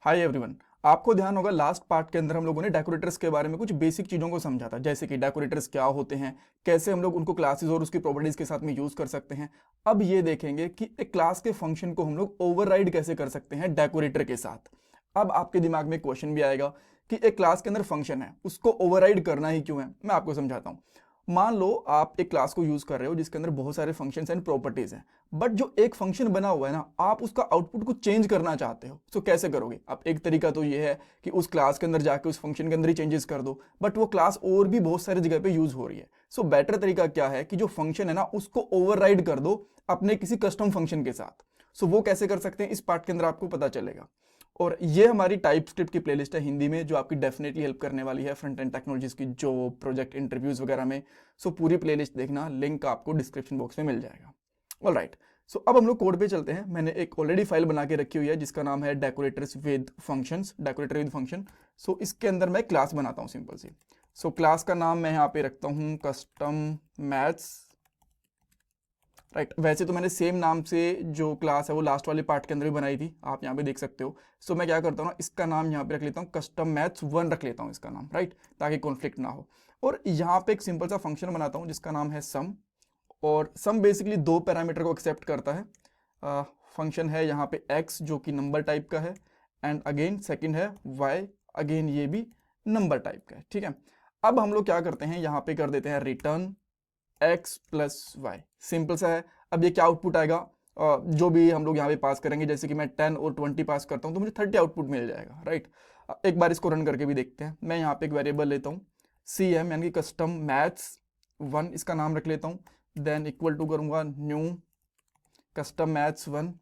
Hi everyone. आपको ध्यान होगा लास्ट पार्ट के अंदर हम लोगों ने डेकोरेटर्स के बारे में कुछ बेसिक चीज़ों को समझा था, जैसे कि डेकोरेटर्स क्या होते हैं, कैसे हम लोग उनको क्लासेस और उसकी प्रॉपर्टीज के साथ में यूज़ कर सकते हैं। अब ये देखेंगे कि एक क्लास के फंक्शन को हम लोग ओवरराइड कैसे कर सकते हैं डेकोरेटर के साथ। अब आपके दिमाग में क्वेश्चन भी आएगा कि एक क्लास के अंदर फंक्शन है, उसको ओवरराइड करना ही क्यों है। मैं आपको समझाता हूँ। मान लो आप एक क्लास को यूज कर रहे हो जिसके अंदर बहुत सारे फंक्शंस एंड प्रॉपर्टीज हैं, बट जो एक फंक्शन बना हुआ है ना, आप उसका आउटपुट को चेंज करना चाहते हो। तो कैसे करोगे आप? एक तरीका तो ये है कि उस क्लास के अंदर जाके उस फंक्शन के अंदर ही चेंजेस कर दो, बट वो क्लास और भी बहुत सारी जगह पे यूज हो रही है। सो बेटर तरीका क्या है कि जो फंक्शन है ना, उसको ओवरराइड कर दो अपने किसी कस्टम फंक्शन के साथ। सो वो कैसे कर सकते हैं, इस पार्ट के अंदर आपको पता चलेगा। और ये हमारी टाइप स्क्रिप्ट की प्लेलिस्ट है हिंदी में, जो आपकी डेफिनेटली हेल्प करने वाली है फ्रंट एंड टेक्नोलॉजीज की जो प्रोजेक्ट इंटरव्यूज वगैरह में। सो पूरी प्लेलिस्ट देखना, लिंक आपको डिस्क्रिप्शन बॉक्स में मिल जाएगा। All right. सो अब हम लोग कोड पे चलते हैं। मैंने एक ऑलरेडी फाइल बना के रखी हुई है जिसका नाम है decorators with functions, decorator with function. So इसके अंदर मैं क्लास बनाता हूँ सिंपल सी। सो क्लास का नाम मैं यहाँ पे रखता हूँ कस्टम मैथ्स। राइट, वैसे तो मैंने सेम नाम से जो क्लास है वो लास्ट वाले पार्ट के अंदर भी बनाई थी, आप यहाँ पे देख सकते हो। सो मैं क्या करता हूँ ना, इसका नाम यहाँ पे रख लेता हूँ कस्टम मैथ्स 1 रख लेता हूँ इसका नाम, राइट, ताकि कॉन्फ्लिक्ट ना हो। और यहाँ पे एक सिंपल सा फंक्शन बनाता हूँ जिसका नाम है सम। और सम बेसिकली 2 पैरामीटर को एक्सेप्ट करता है। फंक्शन है यहाँ पे x जो कि नंबर टाइप का है, एंड अगेन सेकंड है y, अगेन ये भी नंबर टाइप का है। ठीक है, अब हम लोग क्या करते हैं, यहाँ पे कर देते हैं return x plus y. Simple सा है। अब ये क्या आउटपुट आएगा, जो भी हम लोग यहाँ पे पास करेंगे, जैसे कि मैं 10 और 20 पास करता हूँ तो मुझे 30 आउटपुट मिल जाएगा, राइट। एक बार इसको रन करके भी देखते हैं। मैं यहाँ पे एक वेरिएबल लेता हूँ सी एम, यानी कि कस्टम मैथ्स 1 इसका नाम रख लेता हूँ। देन इक्वल टू करूँगा न्यू कस्टम मैथ्स 1।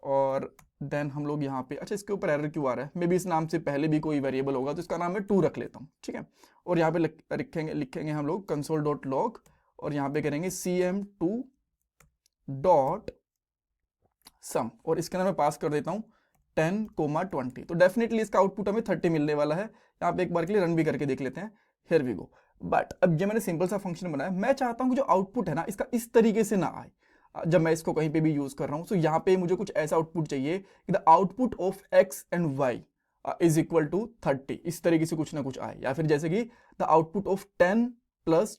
और देन हम लोग यहाँ पे, अच्छा इसके ऊपर एरर क्यों आ रहा है, मे बी इस नाम से पहले भी कोई वेरिएबल होगा तो इसका नाम मैं 2 रख लेता हूँ। ठीक है, और यहाँ पे लिखेंगे हम लोग कंसोल डॉट लॉग, और यहाँ पे करेंगे cm2 डॉट सम, और इसके अंदर मैं पास कर देता हूँ 10, 20। तो डेफिनेटली इसका आउटपुट हमें 30 मिलने वाला है। यहाँ पे एक बार के लिए रन भी करके देख लेते हैं। Here we go. बट अब ये मैंने सिंपल सा फंक्शन बनाया, मैं चाहता हूँ कि जो आउटपुट है ना इसका इस तरीके से ना आए जब मैं इसको कहीं पे भी यूज कर रहा हूँ। तो यहाँ पे मुझे कुछ ऐसा आउटपुट चाहिए कि the output of x and y is equal to 30, इस तरीके से कुछ ना कुछ आए, या फिर जैसे कि the output of 10 plus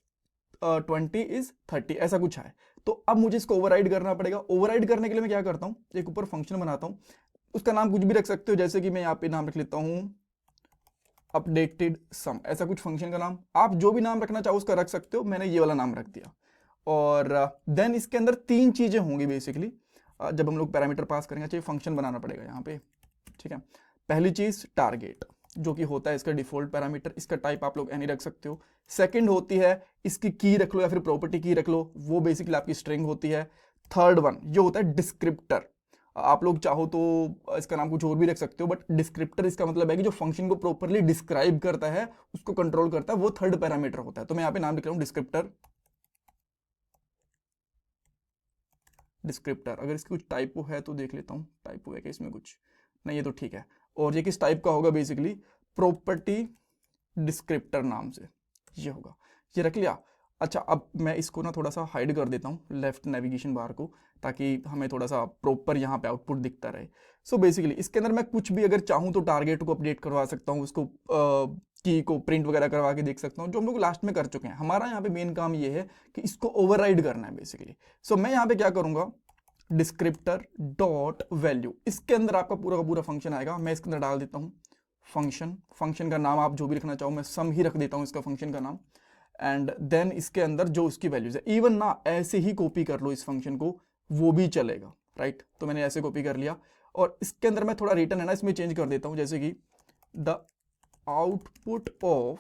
20 is 30, ऐसा कुछ है। तो अब मुझे इसको ओवरराइड करना पड़ेगा। ओवरराइड करने के लिए मैं क्या करता हूँ, एक ऊपर फंक्शन बनाता हूँ, उसका नाम कुछ भी रख सकते हो, जैसे कि मैं यहाँ पे नाम रख लेता हूँ अपडेटेड सम, ऐसा कुछ फंक्शन का नाम। आप जो भी नाम रखना चाहो उसका रख सकते हो, मैंने ये वाला नाम रख दिया। और देन इसके अंदर 3 चीजें होंगी बेसिकली जब हम लोग पैरामीटर पास करेंगे। चाहिए फंक्शन बनाना पड़ेगा यहाँ पे। ठीक है, पहली चीज टारगेट, जो कि होता है इसका डिफॉल्ट पैरामीटर, इसका टाइप आप लोग एनी रख सकते हो। सेकंड होती है इसकी की रख लो या फिर प्रॉपर्टी की रख लो, वो बेसिकली आपकी स्ट्रिंग होती है। थर्ड वन ये होता है डिस्क्रिप्टर, आप लोग चाहो तो इसका नाम कुछ और भी रख सकते हो, बट डिस्क्रिप्टर इसका मतलब है कि जो फंक्शन को प्रॉपरली डिस्क्राइब करता है, उसको कंट्रोल करता है, वो थर्ड पैरामीटर होता है। तो मैं यहाँ पे नाम लिख रहा हूँ डिस्क्रिप्टर। डिस्क्रिप्टर, अगर इसकी कुछ टाइपो है तो देख लेता हूँ, टाइपो है कि इसमें कुछ नहीं, ये तो ठीक है। और ये किस टाइप का होगा, बेसिकली प्रॉपर्टी डिस्क्रिप्टर नाम से ये होगा। ये रख लिया। अच्छा, अब मैं इसको ना थोड़ा सा हाइड कर देता हूँ लेफ्ट नेविगेशन बार को, ताकि हमें थोड़ा सा प्रॉपर यहाँ पे आउटपुट दिखता रहे। सो बेसिकली इसके अंदर मैं कुछ भी अगर चाहूँ तो टारगेट को अपडेट करवा सकता हूँ, उसको की को प्रिंट वगैरह करवा के देख सकता हूँ, जो हम लोग लास्ट में कर चुके हैं। हमारा यहाँ पे मेन काम ये है कि इसको ओवरराइड करना है बेसिकली। सो मैं यहाँ पे क्या करूँगा, डिस्क्रिप्टर डॉट वैल्यू, इसके अंदर आपका पूरा का पूरा फंक्शन आएगा। मैं इसके अंदर डाल देता हूँ फंक्शन। फंक्शन का नाम आप जो भी रखना चाहो, मैं सम ही रख देता हूँ इसका फंक्शन का नाम। एंड देन इसके अंदर जो उसकी वैल्यूज है, इवन ना ऐसे ही कॉपी कर लो इस फंक्शन को, वो भी चलेगा, राइट। तो मैंने ऐसे कॉपी कर लिया, और इसके अंदर मैं थोड़ा रिटर्न है ना इसमें चेंज कर देता हूँ, जैसे कि द आउटपुट ऑफ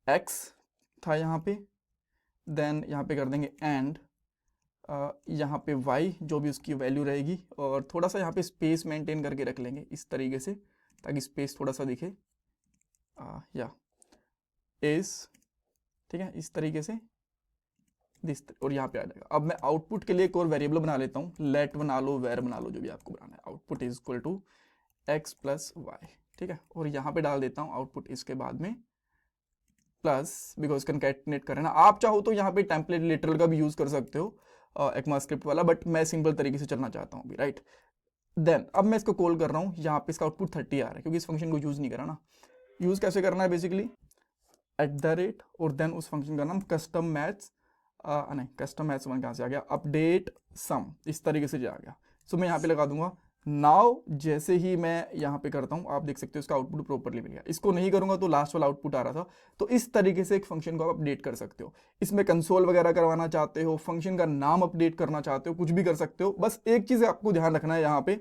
एक्स था यहाँ पे, देन यहाँ पे कर देंगे एंड यहाँ पे y जो भी उसकी वैल्यू रहेगी, और थोड़ा सा यहाँ पे स्पेस मेंटेन करके रख लेंगे इस तरीके से, ताकि स्पेस थोड़ा सा दिखे, या इस, ठीक है, इस तरीके से और यहाँ पे आ जाएगा। अब मैं आउटपुट के लिए एक और वेरिएबल बना लेता हूँ, लेट बना लो, वेर बना लो, जो भी आपको बनाना है। Output is equal to x plus y, ठीक है, और यहाँ पे डाल देता हूँ आउटपुट इसके बाद में प्लस, बिकॉज कंकैटिनेट कर रहे हैं ना। आप चाहो तो यहाँ पे टेम्पलेट लिटरल का भी यूज कर सकते हो, ECMAScript वाला, बट मैं सिंपल तरीके से चलना चाहता हूँ अभी, राइट। देन अब मैं इसको कॉल कर रहा हूँ, यहाँ पे इसका आउटपुट 30 आ रहा है क्योंकि इस फंक्शन को यूज नहीं करा ना। यूज कैसे करना है बेसिकली, @ और देन उस फंक्शन का नाम कस्टम मैथ्स, नहीं कस्टम मैथ्स वन कहाँ से आ गया, अपडेट सम, इस तरीके से जा गया। सो मैं यहाँ पे लगा दूंगा नाउ। जैसे ही मैं यहाँ पे करता हूँ आप देख सकते हो इसका आउटपुट प्रॉपरली मिल गया। इसको नहीं करूंगा तो लास्ट वाला आउटपुट आ रहा था। तो इस तरीके से एक फंक्शन को आप अपडेट कर सकते हो। इसमें कंसोल वगैरह करवाना चाहते हो, फंक्शन का नाम अपडेट करना चाहते हो, कुछ भी कर सकते हो। बस एक चीज आपको ध्यान रखना है यहाँ पे,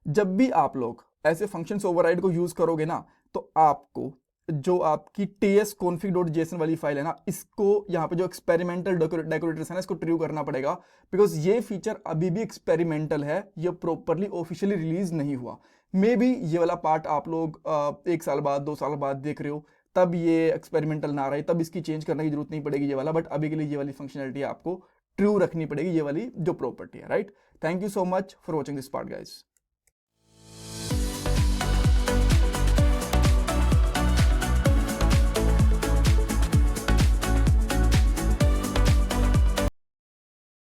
जब भी आप लोग ऐसे फंक्शंस ओवरराइड को यूज करोगे ना, तो आपको जो आपकी tsconfig.json वाली फाइल है ना, इसको यहाँ पे जो एक्सपेरिमेंटल डेकोरेटर्स है ना, इसको ट्रू करना पड़ेगा। बिकॉज ये फीचर अभी भी एक्सपेरिमेंटल है, ये प्रॉपरली ऑफिशियली रिलीज नहीं हुआ। मे बी ये वाला पार्ट आप लोग 1 साल बाद 2 साल बाद देख रहे हो, तब ये एक्सपेरिमेंटल ना रहे, तब इसकी चेंज करने की जरूरत नहीं पड़ेगी ये वाला। बट अभी के लिए ये वाली फंक्शनलिटी आपको ट्रू रखनी पड़ेगी, ये वाली जो प्रॉपर्टी है, right. Thank you so much for watching this part guys.